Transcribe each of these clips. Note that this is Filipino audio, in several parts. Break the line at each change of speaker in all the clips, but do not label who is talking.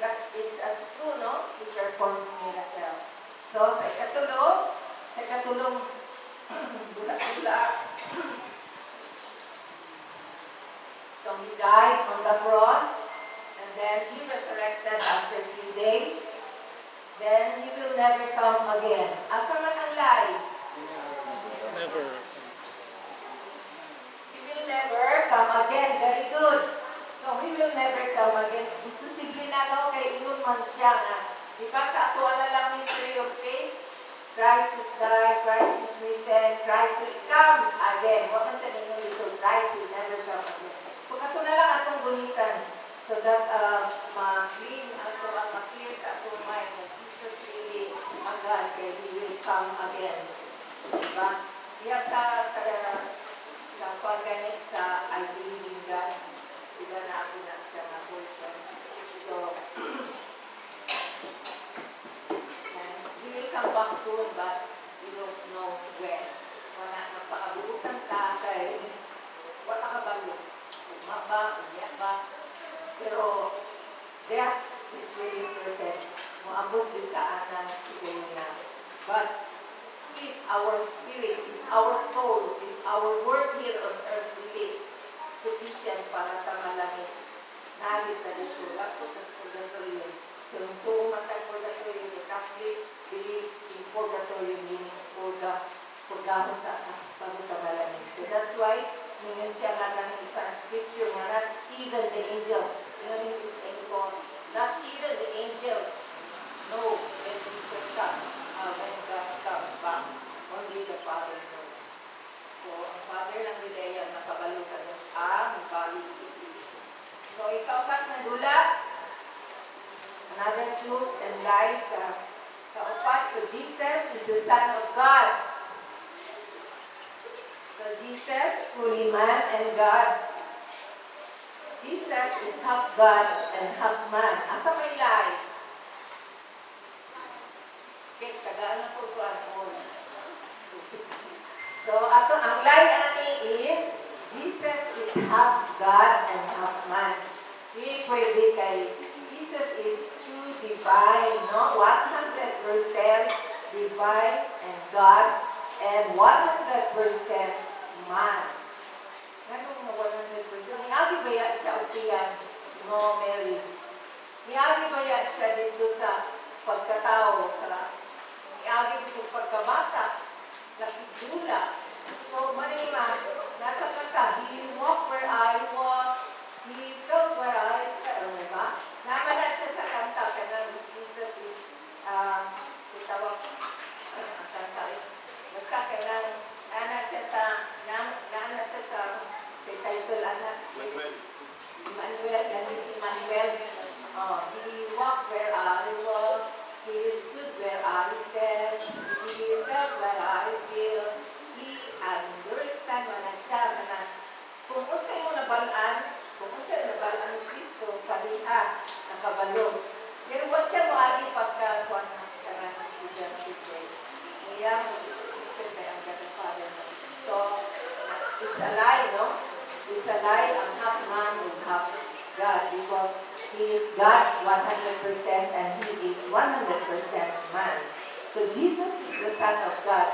it's a true, no? He performs miracle. So, sa ikatulong, dula-dula. So, he died on the cross, and then he resurrected after 3 days. Then he will never come again. Asa man ang lie?
Never.
He will never come again. Very good. So he will never come again. Imposible na no, kay ingon man siya nga. Di ba sa ato na lang mystery of faith? Christ is died, Christ is risen, Christ will come again. What man sa ninyo dito? Christ will never come again. So kato na lang atong gunitan. So that ma-clear sa atong mind na Jesus really agad kay He will come again. Diba? Kaya sa pagganit sa I believe in God, diba na ako na siya na portion. So, and He will come back soon, but we don't know when. Wala, magpakabutan ka kay wala ka balo. Ugma ba, umiyak ba? Pero, death is really certain. Maabot din kaanan ito na. But, if our spirit, if our soul, if our work here on earth really sufficient para tamalangin, nagit na dito, lapot sa purgatorio. Kung tumatay purgatorio, the Catholic believe in purgatorio meanings purgahon sa bago tamalangin. So that's why, ngayon siya nga ng isang scripture nga, not even the angels, ngayon is saying po, not even the angels know when Jesus comes, when God comes back. Only the Father knows. So, ang Father lang nila yan, nakabalutan mo sa bali si Cristo. So, ikaw na dula, another truth and lies, kaupat, so Jesus is the Son of God. So, Jesus, fully man and God. Jesus is half God and half man. Asa may lie? Okay, tagaan na po ito ang all. So, ang lie natin is, Jesus is half God and half man. Hindi pwede kay, Jesus is true divine, no? 100% divine and God, and 100% man. Ganun mo 100%. Niagi ba yan siya utiyan? No, Mary. Niagi ba yan siya dito sa pagkatao, sa niagi sa pagkabata, nakidula. So, manimas, nasa kanta, He walked where I walk, He felt where I felt, diba? Naman na siya sa kanta, kanang Jesus is, itawag, ang kanta, basta kanang, naana siya sa title, anak, Emmanuel, and si Emmanuel, He walked where I walk, He stood where I stand, He felt where I feel, He understand na siya na kung unsay mo nabalaan ni Kristo, paliha, nakabalo. Pero wala siya maagi pagkakuan ng karanas ni Jeffrey. Kaya, siyempre, ang Father. So, it's a lie, no? It's a lie, ang half man is half God because He is God 100% and He is 100% man. So, Jesus is the Son of God.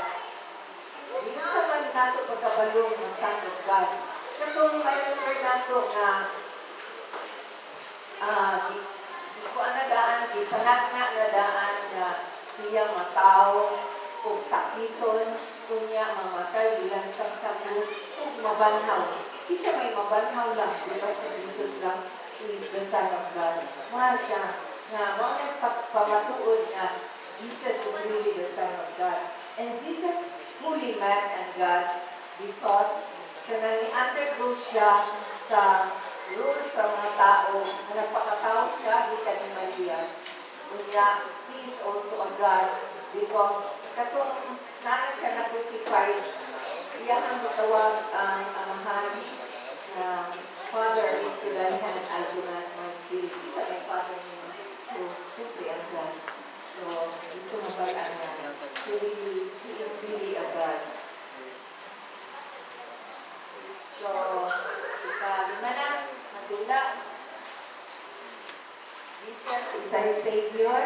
Dito sa man nato pagkabalong ng Son of God. Katong may nato na di ko anadaan, di panakna na daan na siya matao o sakiton, kunya mamatay bilang sagsabos o mabanhaw. Isa may mabanhaw lang, di ba sa Jesus lang, who is the Son of God. Mahal siya na mga pamatuod na Jesus is really the Son of God. And Jesus fully man and God because kanang ni-undergo siya sa rules sa mga tao na nagpakatao siya gikan ni Maria. Kunya, He is also a God because katong nana siya na-crucified, iyang matawag ang amahan na Father, into thy hand I do not my spirit. Isa may Father niya. So, simply ang God. So, ito mabalaan niya. He is really a God. So, lima na, madula. Jesus is our Savior.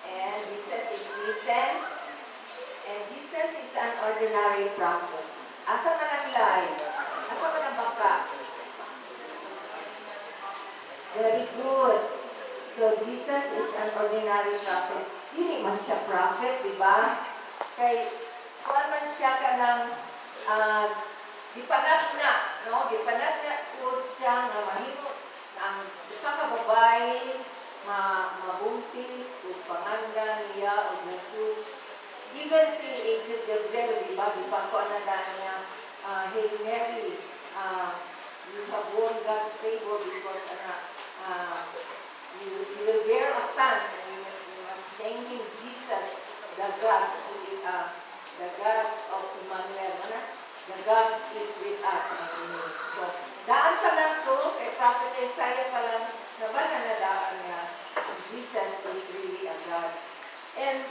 And Jesus is risen. And Jesus is an ordinary prophet. Asa man ang life? Asa man ang baka? Very good. So, Jesus is an ordinary prophet. Hindi man siya prophet, di ba? Kay, kung man siya ka ng, di panat na, no? Di panat na po siya na mahimo, ang isa ka babae, mabuntis, o pangandan niya, o Jesus. Even si Angel Gabriel, di ba? Di ba ko na niya, Hail Mary, you have won God's favor because, you will bear a son, and you must name him Jesus, the God who is the God of Emmanuel. The God is with us. So, daan pa lang to, kay Prophet Isaiah pa lang, nabanan na daan niya, Jesus is really a God. And,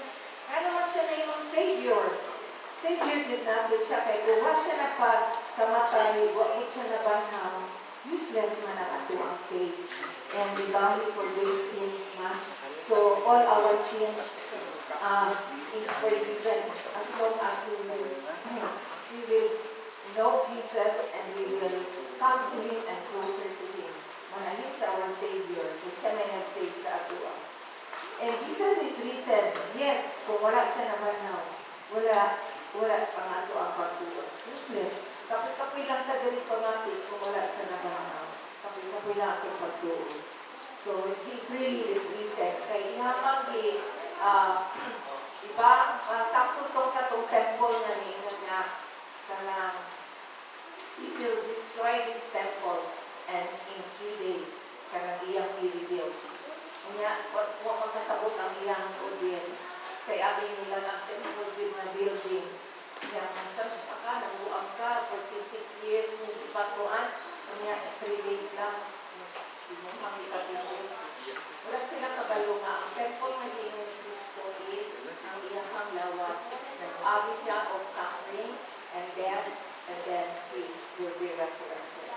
ano man siya na yung Savior? Savior din natin siya, kay kung siya nagpakamatay, wag siya nabanhang, useless man ang ato ang faith. And we bow for great sins, ma. So, all our sins is forgiven as long as we will know Jesus and we will come to Him and closer to Him. He is our Savior. Kung siya may nag-save sa ato. And Jesus is risen. Yes, kung wala siya naman now, wala pang ato ang pagtuwa. Useless. Kapoy lang ka dali pangati kung wala siya naman now. Kapoy lang ang pagtuwa. So, He's really risen. Kaya ihamang iba, sakto itong katong temple na ningan na He will destroy this temple and in 3 days, kanang iyang i-rebuild. Kanya, huwag magkasabot ang iyang audience. Kaya abing nila ang temple with na building. Kaya saka, nabuang ka, 46 years ng ipatuan. Kanya, 3 days lang. Ibang ipatuloy. Wala silang kabalo nga. Ang temple na ginoo ni Cristo is ang iyang lawas. Nag-abi siya of suffering and death, and then He will be resurrected.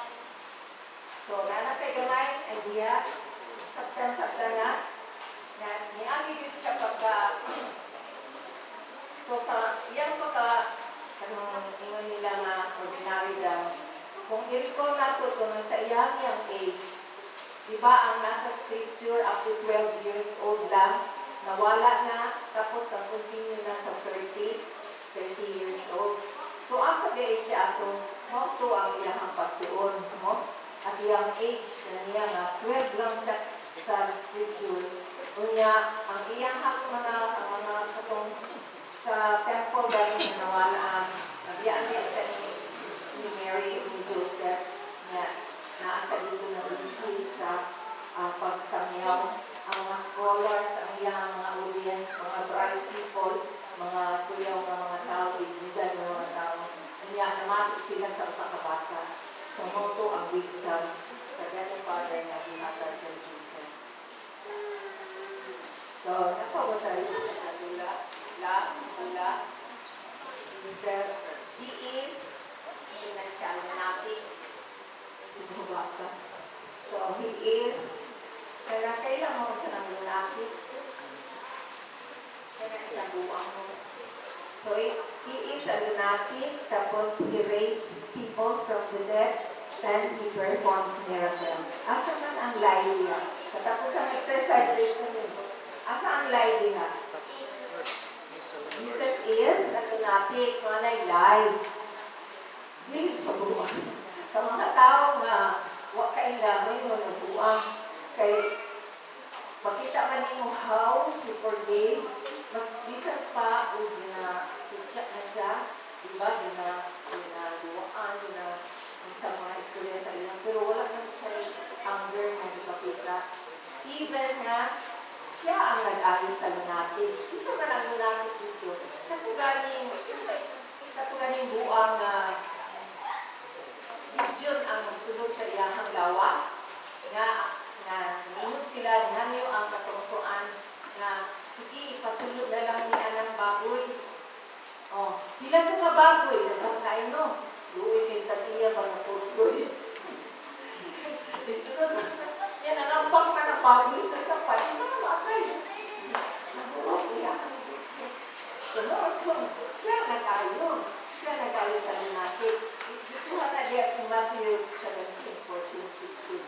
So, nanatay gamay, idea, sabtan na, niagi din siya pagka, so sa iyang anong ingon nila nga, ordinary daw, kung i-recall nato ito sa iyang age, di ba ang nasa scripture up to 12 years old lang, nawala na, tapos na-continue na sa 30 years old. So, asa gaya siya ato, mo to ang iyang pagtuon, mo? At iyang age na niya nga, 12 lang siya sa scriptures. Unya, ang iyang mga katong sa temple dahil na nawala nabiyaan niya siya ni Mary ni Joseph na siya dito na busy sa pagsangyaw. Ang mga scholars, ang iyang mga audience, mga bright people, mga kuyaw na mga tao, ibigan na mga tao. Unya, namati sila sa usa ka bata. So, moto ang wisdom sa ganang Father na binatag ng Jesus. So, napawa tayo sa kadula. Last, He says, He is, hindi na siya lunatic. Bumabasa. So, He is, kaya kailan mo siya ng lunatic? Kaya siya buwang mo. So, He is a lunatic, tapos He raised people from the dead, and He performs miracles. Asa man ang lie niya? Katapos ang exercise is asa ang lie niya? Jesus is a lunatic, manay lie. Hindi siya buwang. Sa mga tao nga, wak kailangan mo na buwang. Kay, makita man ninyo how He forgave, mas bisan pa, na siya, diba, duwaan, sa mga istorya sa ilang, pero wala man siya anger na ipakita. Even na siya ang nag-ayos sa lunatic. Isa man ang lunatic dito. Katuganing buang region ang magsulod sa iyahang lawas na ningon sila, nanyo ang katungkuan na sige, ipasulod na lang niya ng baboy. Oh, pila ito ka baboy? Dagang kain no? Luwi kayong tatiya para puloy. Isunod na. Yan, nanampak pa ng napawis sa sapat, hindi na makay. Nagurot, iya ka ng gusto. Sunod ko, siya nag-ayon. Siya nag-ayon sa lunatic. Ikuha na diya sa Matthew 17, 14, 16.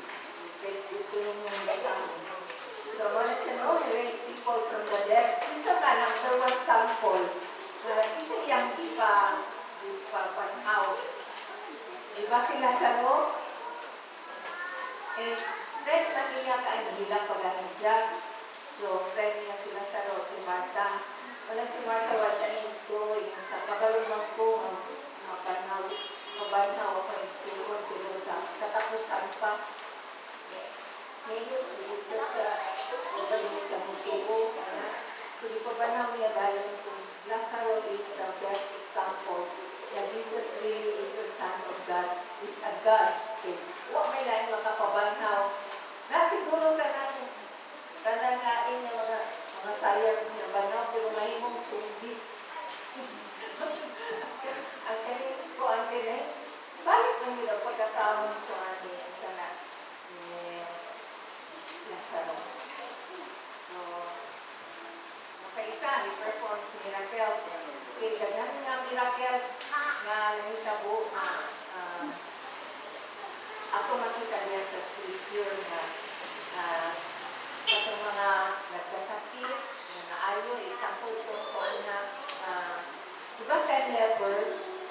Okay, gusto ninyong basahin. So, wala siya no, he raised people from the dead. Isa ba, number one sample, isa yung ipa-pan-out. Diba sila sa loob? Eh, friend na niya ka, nahila pa galing siya. So, friend niya sila sa loob, si Martha. Wala si Martha, wala siya nito, yung sa kabalunong ko, mabanaw ako yung siyon, pero sa katapusan pa. Ngayon, si Jesus ka, mabalimit ka mo tubo, so, di pa ba na niya dahil so, Lazarus is the best example that Jesus really is the Son of God, is a God. Yes. Huwag may lain makapabanhaw. Nasiguro ka ng kanangain ng mga science na banhaw, pero may mong sumbit. Ang kanin ko, ang kanin, balik mo nila pagkataon ko ang sana Lazarus. So, makaisa, i-performs miracles. Okay, ganyan nga miracle na nahitabo na ako makita niya sa scripture na sa mga nagkasakit, na naayo, example itong kuan na diba 10 lepers,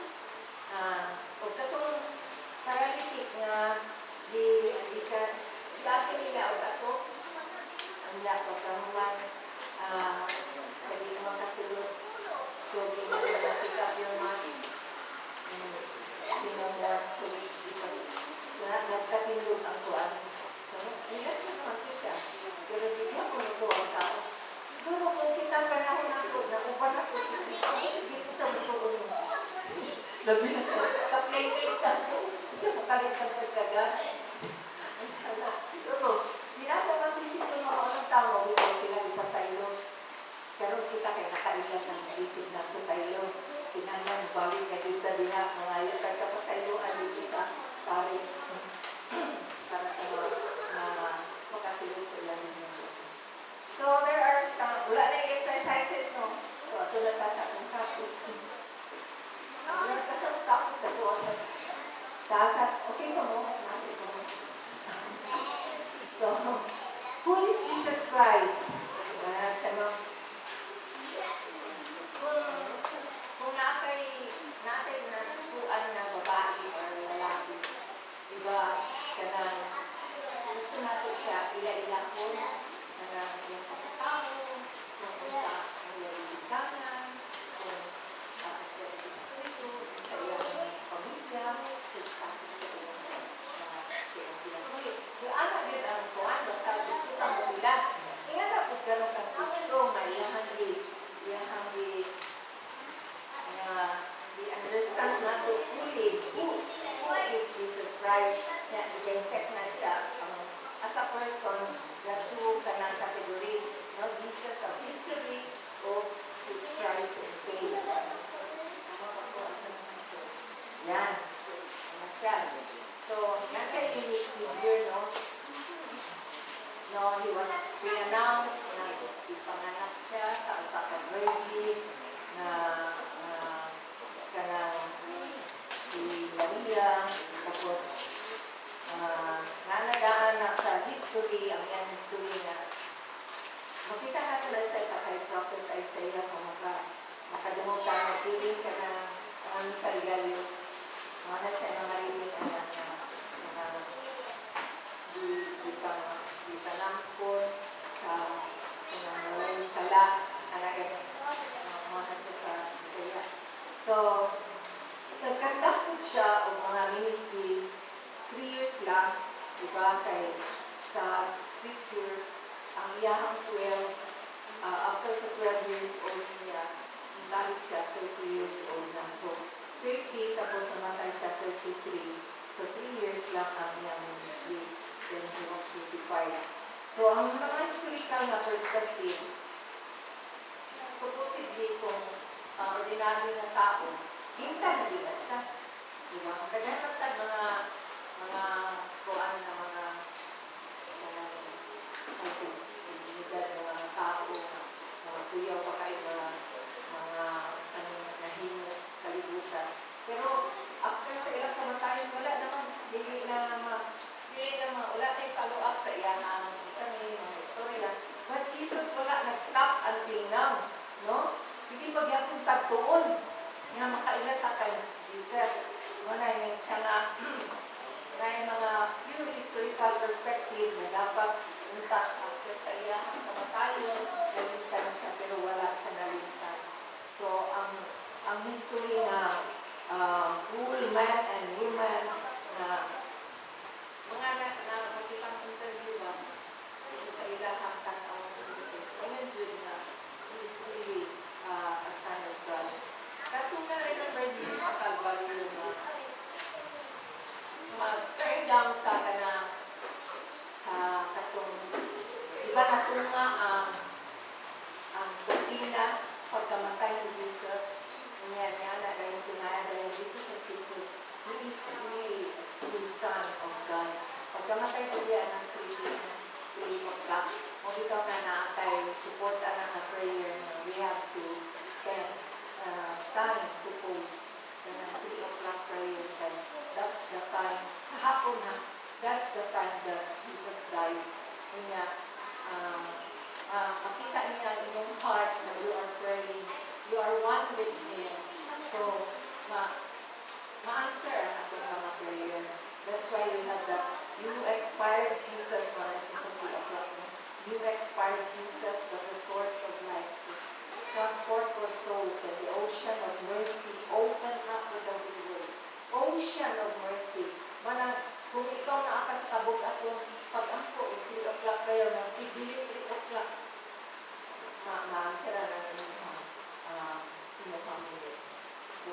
o katong paralytic na di ato nila o ato, ang niya pagkahuman, hindi naman kasilot. So, hindi naman na-pick up yung mga sinamor. So, nagkatindog ang kuwan. So, ilan na naman ko siya. Pero hindi ako nito ang tao. Siguro kung kita panahon ako, nakupan ako si Cristo, hindi ko ito matuon mo. Labi na ko, ka-playmate ako. Siya makalit ng pagkagat. Siguro, hindi natin masisito mga unang tao, hindi sila di pa sa ilo. Pero kita kay nakailan ng isip na sa sayo. Tinanong, balik na dito din na mga ayaw ka pa sa iyo, dito sa pari. Para ka makasilid sa ilang ninyo. So, there are some, wala na yung exercises, no? So, ito lang ka sa akong kapit. Wala ka sa akong kapit, ito sa tasat. Okay ka mo? Nakit ko mo. So, who is Jesus Christ? Wala siya, no? Kung natay natutuan na babae o lalaki, diba, kanang gusto natin siya ila-ilakon, kanang yung pagkatao, kung sa iyalitangan, kung sa spirito, sa iyang pamilya, sa status sa iyang pinaguli. Yung anak din ang kuhan, basta gusto kang bumila. Kaya na po gano'n kang gusto, may we understand not to fully who is Jesus Christ. Na i-dissect na siya as a person na two kanang category. No? Jesus of history o si Christ of faith. Yan. Ano siya. So, nasa unique figure, no? No, he was pre-announced na ipanganak siya sa asakang virgin na kanang si Maria, tapos nanagaan na sa history, ang yan history na makita natin na siya sa kay Prophet Isaiah kung makadumog ka na tiling ka na ang sa regalyo. Mga na siya mga rinig na di pa nampon sa mga sala mga nasa sa Isaiah. So, nagkandak po siya o mga ministry 3 years lang, diba, kay sa scriptures, ang iyahang 12, after sa 12 years old niya, balik siya 30 years old na. So, 30, tapos namatay siya 33. So, 3 years lang ang iyang ministry. Then, he was crucified. So, ang mga historical na perspective, supposedly kung ordinary na tao, hinta na din siya. Diba? Magkaganan mga kuhaan na mga komunidad ng mga tao, mga kuya pa kayo, mga sa nahimo kalibutan. Pero after sa ilang kamatayan, wala naman, wala tayong follow-up sa iyan sa mga istorya. But Jesus wala nag-stop until now, no? Sige, pagyapong tagtuon nga makailata kay Jesus. Muna yung siya nga, may mga pure historical perspective na dapat unta after sa iyang kamatayon, nalintan na siya pero wala siya nalintan. So, ang history na full men and women na mga na makikang interview ba sa ilahang tanaw ng Jesus. Ngayon dyan na is really a sign of God. Katong na-remember din sa Calvary mag-turn down sa katong iba na ito nga ang doktrina pagkamatay ni Jesus. Ngayon nga na dahil tunaya dahil dito sa Scripture, He is really the Son of God. Pagkamatay ko diyan ng 3 o'clock, o bitaw na naatay, support na ng prayer na we have to spend time to post na 3 o'clock prayer time. That's the time, sa hapon na, that's the time that Jesus died. Kanya, makita niya ang inyong heart na you are praying, you are one with Him. So, ma-answer ang ating mga prayer. That's why we have that, you expired Jesus, para siya sa 3 o'clock. You expired Jesus, but the source of life. Transport for souls and the ocean of mercy open up without the word. Ocean of mercy. Manang, kung ikaw na akas kabog atong pag-angko, 3 o'clock kayo, mas ibili 3 o'clock. Ma-answer na inyong minutes. So,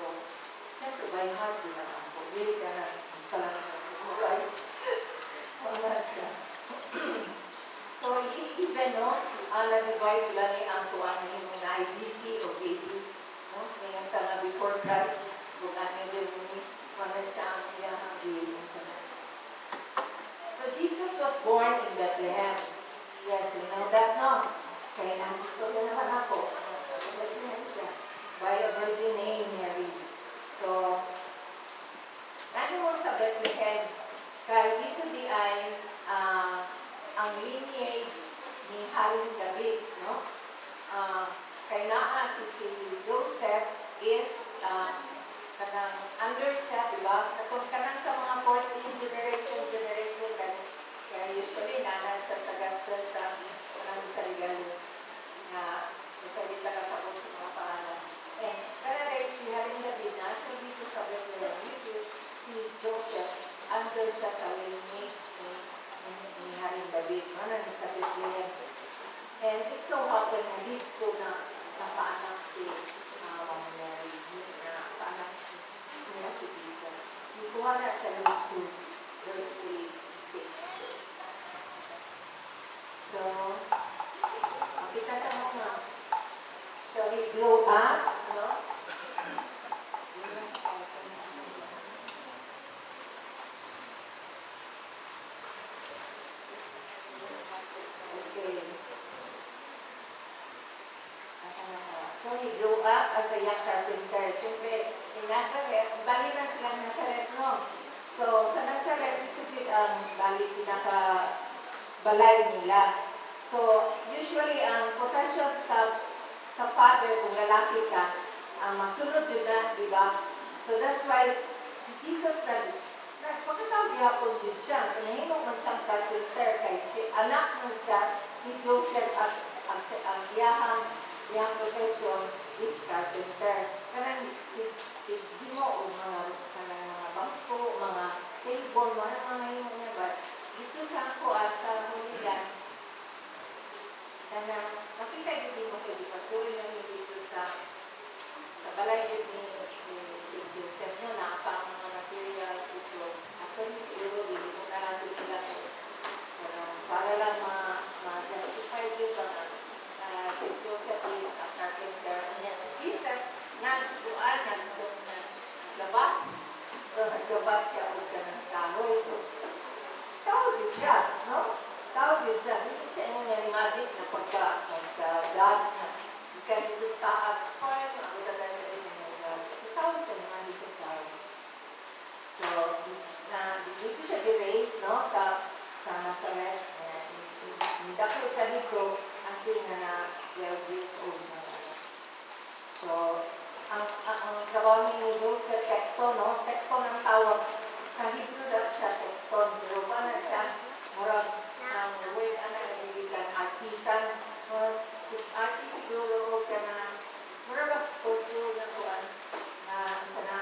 siyempre, by heart din naman po. Bili ka na, gusto lang na memorize. Wala siya. So, even, no, nag-divide lang ang tuwan na yung na IDC o JD. No? Ngayon ka na before Christ, kung ano yung muni, wala siya ang iyahang sa mga. So, Jesus was born in Bethlehem. Yes, we know that, no? Kaya ang gusto na naman ako. Bethlehem siya. By a virgin named Mary. So, ano mo sa Bethlehem? Kaya dito di ay ang lineage ni Haring David, no? Kaya naa si Joseph is kanang under siya, diba? Kanang sa mga 14 generation, kaya usually nana siya sa gospel sa kanang sa regalo na usalita kasabot sa mga pangalan. And kaya si Haring David na siya dito sa Bethlehem, which is si Joseph, under siya sa lineage ni Haring David, manang sa Bethlehem. And it so happened na dito na napaanak si Mary, na paanak niya si Jesus. Ikuha na sa Luke 2, verse 3-6. So, makita ka mo nga. So, he grew up, no? So he grew up as a young carpenter. Siyempre, in Nazareth, bali na sila Nazareth, no? So, sa Nazareth, ito yung bali pinaka-balay nila. So, usually, ang profession sa father, kung lalaki ka, magsunod yun na, di ba? So, that's why, si Jesus pagkatawag gihapon din siya, pinahimong man siyang carpenter, kay si anak man siya ni Joseph as ang iyang profession is carpenter. Kanang hindi mo o mga bangko, mga table, mga yung niya ba? Dito sa ako at sa Huligan, kanang makita yung mo kayo, pasuri lang yung dito sa balay ni si Joseph nyo, nakapang mga materials dito. Actually, siguro, hindi mo na lang nila para lang ma-justify yung si Joseph is a carpenter. And si Jesus, nagduan, naglabas. So, naglabas siya o ka ng kahoy. So, tawag din siya, no? Tawag yun siya. Hindi siya yung magic na pagka-God na. Kaya dito sa taas, farm, ako talaga rin yung God. Sa tao siya naman dito sa tao. So, dito siya di-raise, no, sa Nazareth. Hindi ko siya dito until na 12 years old na. So, ang trabaho ni Joseph, tekton, no? Tekton ang tawag. Sa Hebrew daw siya tekton. Pero paano siya? Murag, ang word na nagbibigan, artisan. Artist siguro ka na, murag mag-sculpture na kuwan. Na, sana,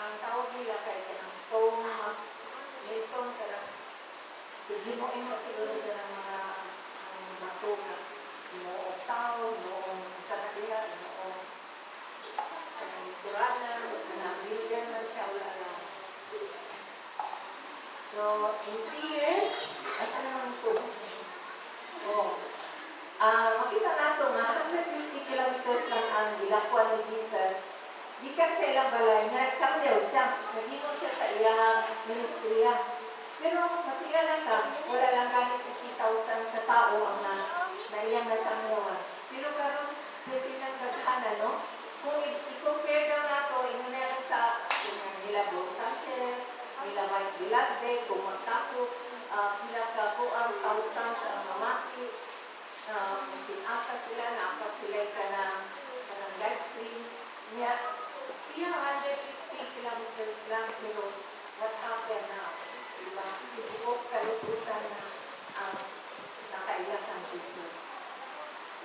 ang tawag nila kay kanang stone, mason, kanang, himuin mo siguro ka ng mga bato na noong tao, noong sana nila, noong Puranan, builder man siya, wala lang. So, in 3 years, asa naman ito? Makita nato nga, 150 kilometers lang ang gilakuan ni Jesus. Gikan sa ilang balay, nagsangyaw siya. Nagino siya sa iyang ministriya. Pero makita na ka, wala lang ganit 50,000 katao ang na iyang nasangyawan. Pero karon pwede nang gaghanan, no? Kung i-compare daw nato, inunera sa nila Bo Sanchez, nila Mike Vilagde, kung magtako, pila ka po ang thousands ang mamaki, sinasa sila, naapas sila ka ng live stream. Siya 150 kilometers lang, pero what happened now? Diba? Ibuok kaluputan na nakaiyak ang Jesus.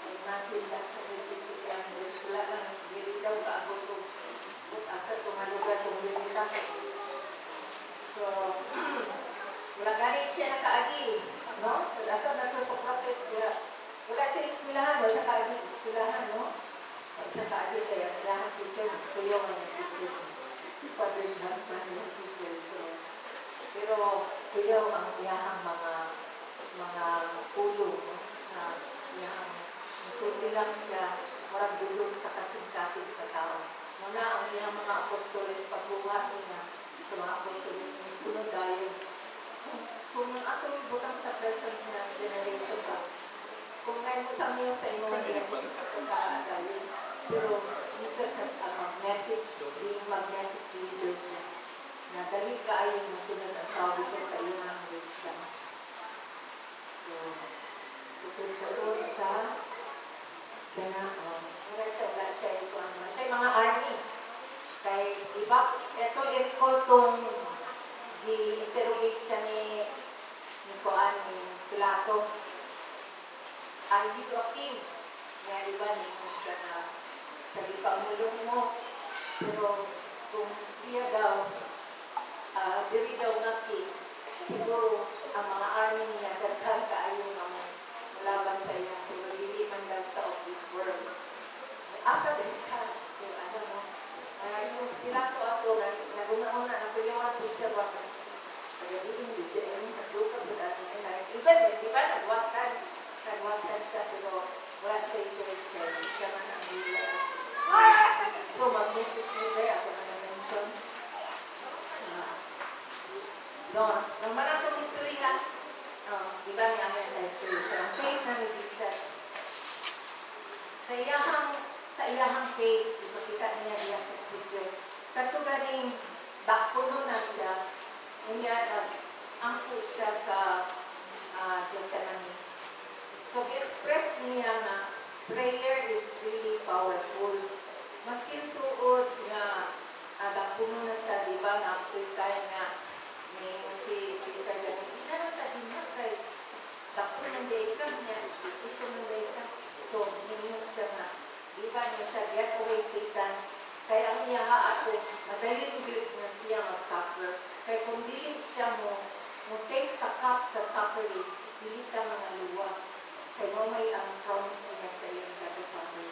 Imagine that tragedy and there's wala lang dili daw kaabot ko asa tumalugan kung dili ka. So, wala gani siya nakaagi, no? So, asa na to sa protest kaya wala siya eskwelahan, wala siya kaagi eskwelahan, no? Wala siya kaagi kaya kailangan teacher, eskwelahan ng teacher. Padre ng panahon teacher. So, pero kuyaw ang iyahang mga pulo, no? Na iyahang musulti lang siya, marang dulog sa kasing-kasing sa tao. Muna ang iyang mga apostoles, pagbuhat niya sa mga apostoles, may sunod tayo. Kung ang ato butang sa present na generation ba, kung may musang niyo sa inyo, hindi mo sa pagkakagaling. Pero Jesus has a being magnetic leaders niya. Na dahil ka ay musunod ang tao dito sa iyong wisdom. So tutulog sa wala siya ito ano. Siya yung mga army. Kay iba, ito itong di-interrogate siya ni Pilato. Are you a king? Nga iba niyo siya na sa ipamulong mo. Pero kung siya daw, diri daw na king, siguro ang mga army niya daghan kaayo ng laban sa iyo, pero dili man daw sa of this world. Asa din ka? So, ano mo? Yung Pilato ako, naguna-una, nakuyawan po siya ba? Kaya hindi, nagduka po dati. Even, di ba, nagwasan siya, pero wala siya yung choice kayo. Siya man ang bila. So, magnetic leader, ako na na-mention. So, nang manatong history ha, di ba niya ang history? So, ang faith na ni Jesus, sa iyahang faith, ipakita niya diya sa scripture. Kato ganing bakpuno na siya, niya nag-angko siya sa Gethsemane. So, express niya na prayer is really powerful. Maskin tuod nga bakpuno na siya, di ba, na after time nga may si Peter ganing, inalang ka din na kay bakpuno ng day ka niya, iso ng day ka. So, niya siya nga, iba niya siya, get away Satan. Kaya ang niya ako, madaling build na siya mag-suffer. Kaya kung dili siya mo take sa cup sa suffering, dili ka mga luwas. Kaya mo may ang promise niya sa iyong katapanan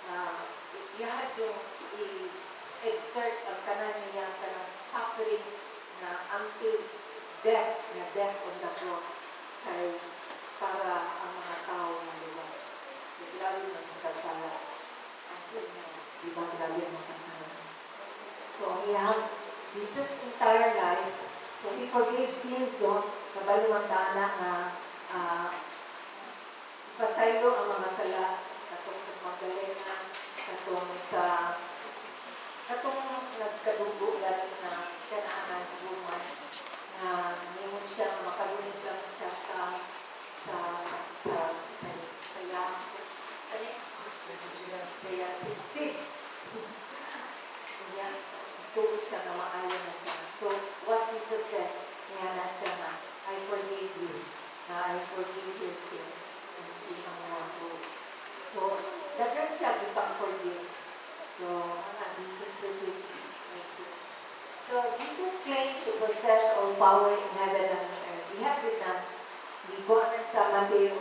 na iyahat yung i-exert ang kanan niya kanang sufferings na until death on the cross. Kaya para ang mga tao na luwas. Lalo na magkasala. Di ba lalo na magkasala? So, iyang Jesus' entire life, so he forgave sins doon, kabalumang dana na pasaylo ang mga sala katong Magdalena, katong nagkadugo galing na kanaanan woman na nimo siya makalunig lang siya sa sitsit. Kaya tulo siya na maayon na siya. So, what Jesus says, niya na siya na, I forgive you, na I forgive your sins, and see ang mga hope. So, dagan siya bipang forgive. So, Jesus forgive my sins. So, Jesus claimed to possess all power in heaven and on earth. He had it na, ligo na sa Mateo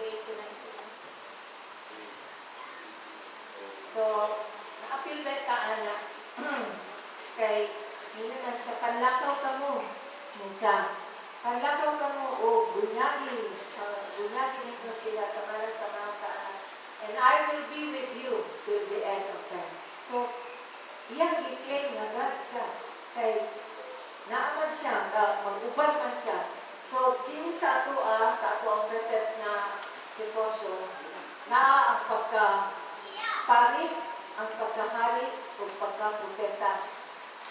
28-19. So, na-appeal ba na kay hindi naman siya, panlakaw ka mo. Siya, panlakaw ka mo, o bunyagi nito sila sa malang sa mga saan. And I will be with you till the end of time. So, iyang i-claim na God siya. Kay, naaman siya, mag-ubal man siya. So, din sa ato ang present na sitwasyon, na ang pagka-pari, ang pagkahari, o pagka-propeta.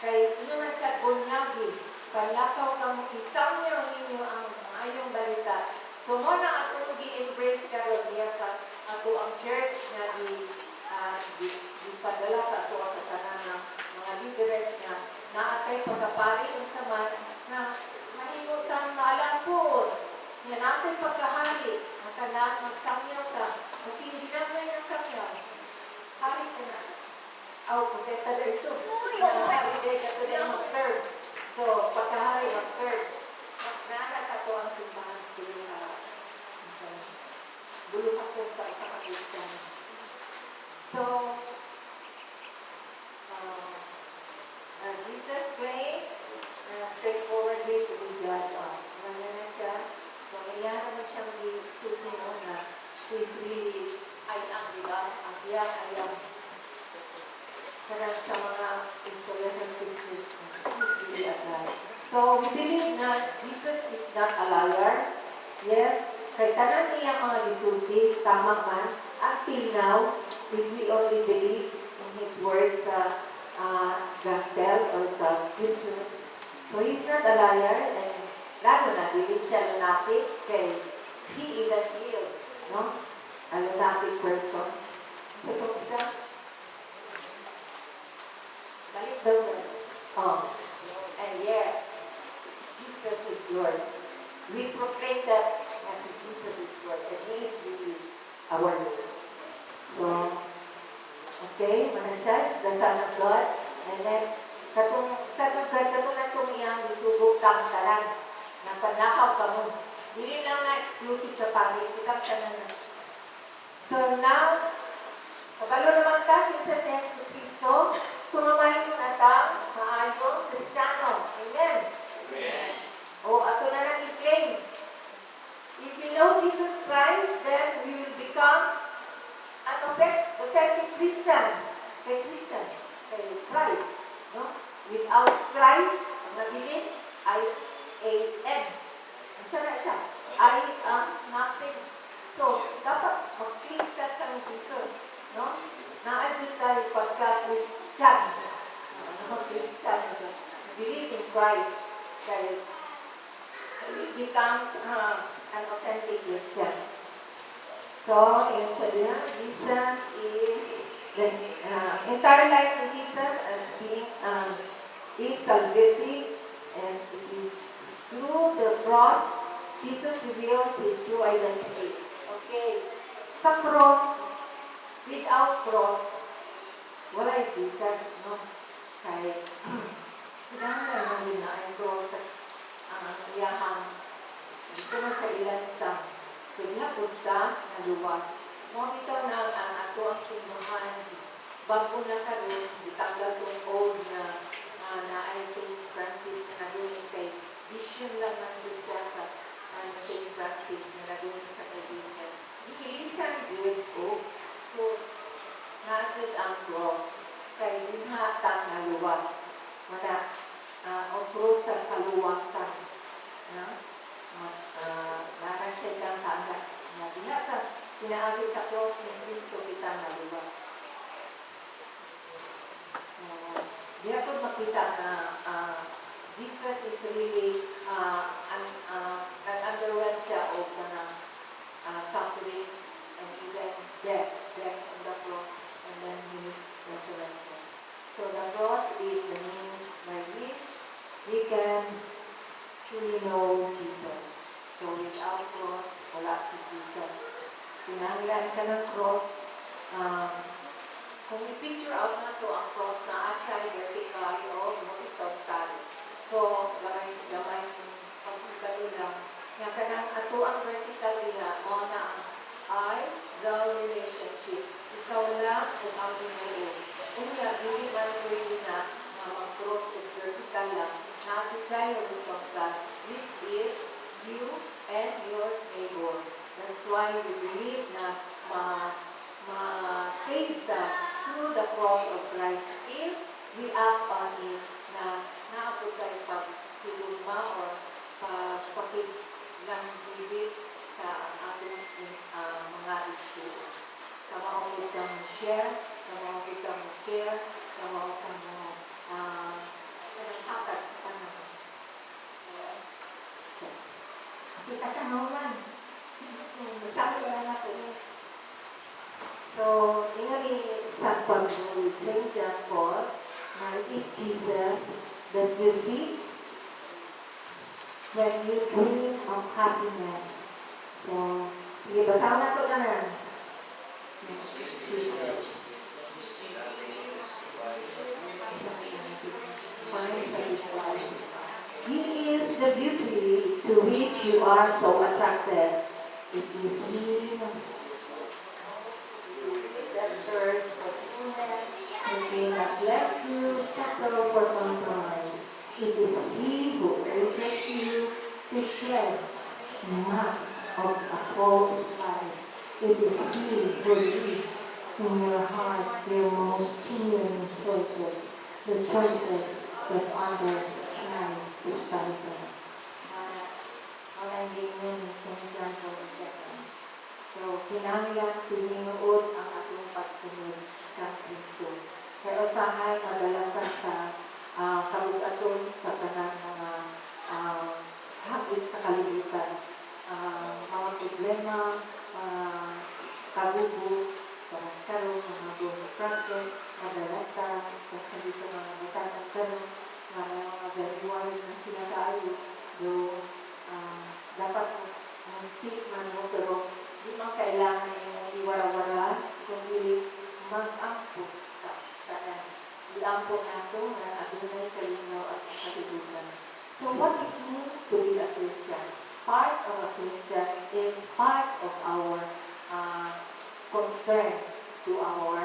Kay, ino man siya bunyagi, panlakaw ka mo, isang niyo ninyo ang ayong balita. So, mo na ato gi-embrace karon diya sa ato ang church na ipadala sa ato sa tanan ng mga líderes na naatay pagkapari unsa man na mahimutan maalampon nga natin pagkahari ang tanan magsamyaw ta kasi hindi na may nasamyaw hari ka na protecta na ito hari ka na mag-serve so pagkahari mag-serve nana sa ato ang simbahan buluhaton sa isang Christian. So, Jesus prayed straightforwardly to be God. Wala na siya. So, kaya naman siyang isuti na he's really ayang, di ba? Ang iyang ayang. Karang sa mga istorya sa scriptures, he's really alive. So, we believe na Jesus is not a liar. Yes, kay tanan niya mga gisulti, tama man, until now, if we only believe in His words sa gospel or sa scriptures. So, He's not a liar, and lalo na, hindi siya lunatic, kay He even healed, no? A lunatic person. So, kung isa, balik daw na. And yes, Jesus is Lord. We proclaim that as Jesus is Lord, and He is really our Lord. So, okay, siya is the Son of God. And next, katong Son of God, katong na itong iyang isubok kang salan, na panlakaw ka mo. Hindi lang na exclusive sa pangit, ikang tanan na. So now, kabalo naman ka, kinsa si Jesus Cristo, sumamahin mo na ta, maayong Kristiyano. Amen? Amen. Ato na lang i-claim. If we know Jesus Christ, then we will become an authentic Christian. Kay Christian. Kay Christ. No? Without Christ, ang nabilin, I-A-N. Ang sana siya. Nothing. So, dapat mag-click ka kang Jesus. No? Na-adjust tayo pagka-Christian. Christian. Believe in Christ. Kay we become an authentic Christian. So, in Sharia, Jesus is the entire life of Jesus as being is salvific, and it is through the cross Jesus reveals His true identity. Okay, sa cross, without cross, wala Jesus, no? Kaya, kailangan naman din na ang cross iyahang dito man sa ilan sa so punta na luwas. Mo ito na ang ato ang simbahan bago na karon ditanggal tong old na ay St. Francis na nagunin kay vision lang man do siya sa St. Francis na nagunin sa kagisa. Iilisan jud o cross na jud ang cross kay dinhatag na luwas. Wala o cross sa kaluwasan. kitang kaagad. Na diha sa pinaagi sa cross ni Kristo kita naluwas. Diha po makita na Jesus is really nag-underwent siya of suffering and even death on the cross, and then he resurrected. So the cross is the means by which we can truly know Jesus. So without cross, wala si Jesus. Pinanglan ka ng cross, kung i-picture out na to ang cross na siya ay vertical o horizontal. So, gamay pagkakalo lang. Nga ka ng ato ang vertical nila, o na ay the relationship. Ikaw lang kung ang binuo. Una, hindi man pwede na mag-cross at vertical lang. Na-apply horizontal, which is you and your neighbor. That's why we believe na ma-save ka through the cross of Christ if we act on it na naapod tayo pagtuluma or pagpakilambibig sa ating mga igsuon. Kamaupod kang share, kamaupod kang care, kamaupod kang hatag sa panahon. So, kita ka naman. Masabi na na po. So, ingani sa pag-read St. John Paul, it is Jesus that you see when you dream of happiness. So, sige, basahin na ito na. He is the beauty to which you are so attracted. It is He that thirsts for fullness and may not let you settle for compromise. It is He who urges you to shed the mask of a false life. It is He who lives in your heart your most genuine choices, the choices that others try to stifle. Ang ganyan ni St. John Paul II. So, kinanglan tininuod ang atong pagsunod kang Kristo. Kaya usahay madala ka sa kalugaton sa tanang mga hapit sa kalibutan. Mga problema, kagubo, paras karon, mga ghost project, madala ka, especially sa mga butang karon, mga very worried na sila tayo, dapat mo-speak man mo, pero di man kailangan yung iwara-wara, kundi mag-ampo ka. I-ampo na ito na adunay kalinaw at kalibutan. So what it means to be a Christian? Part of a Christian is part of our concern to our